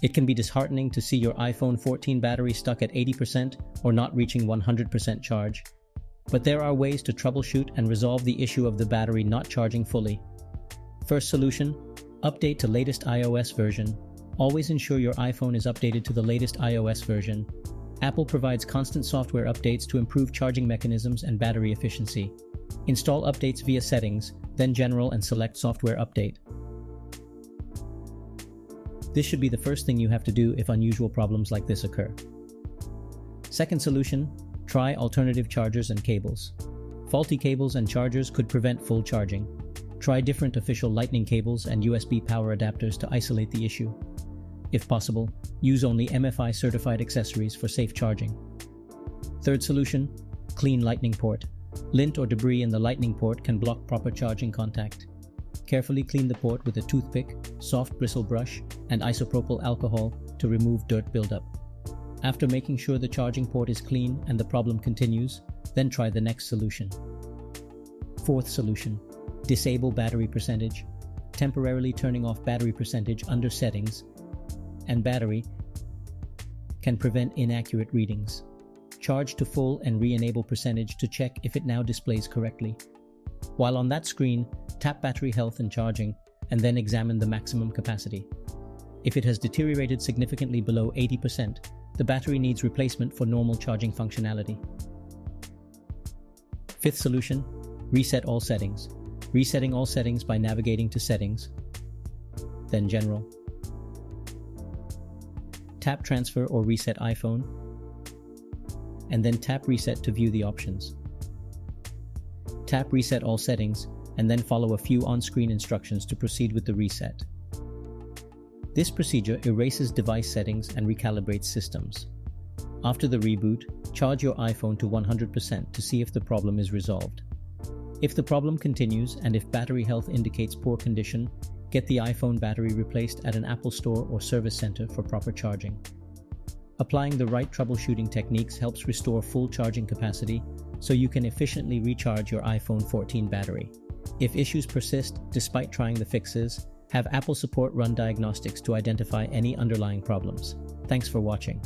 It can be disheartening to see your iPhone 14 battery stuck at 80% or not reaching 100% charge. But there are ways to troubleshoot and resolve the issue of the battery not charging fully. First solution, update to latest iOS version. Always ensure your iPhone is updated to the latest iOS version. Apple provides constant software updates to improve charging mechanisms and battery efficiency. Install updates via Settings, then General and select Software Update. This should be the first thing you have to do if unusual problems like this occur. Second solution, try alternative chargers and cables. Faulty cables and chargers could prevent full charging. Try different official Lightning cables and USB power adapters to isolate the issue. If possible, use only MFI certified accessories for safe charging. Third solution, clean Lightning port. Lint or debris in the Lightning port can block proper charging contact. Carefully clean the port with a toothpick, soft bristle brush, and isopropyl alcohol to remove dirt buildup. After making sure the charging port is clean and the problem continues, then try the next solution. Fourth solution, disable battery percentage. Temporarily turning off battery percentage under Settings and Battery can prevent inaccurate readings. Charge to full and re-enable percentage to check if it now displays correctly. While on that screen, tap battery health and charging, and then examine the maximum capacity. If it has deteriorated significantly below 80%, the battery needs replacement for normal charging functionality. Fifth solution, reset all settings. Resetting all settings by navigating to Settings, then General. Tap Transfer or Reset iPhone, and then tap Reset to view the options. Tap Reset all settings, and then follow a few on-screen instructions to proceed with the reset. This procedure erases device settings and recalibrates systems. After the reboot, charge your iPhone to 100% to see if the problem is resolved. If the problem continues and if battery health indicates poor condition, get the iPhone battery replaced at an Apple store or service center for proper charging. Applying the right troubleshooting techniques helps restore full charging capacity so you can efficiently recharge your iPhone 14 battery. If issues persist despite trying the fixes, have Apple support run diagnostics to identify any underlying problems. Thanks for watching.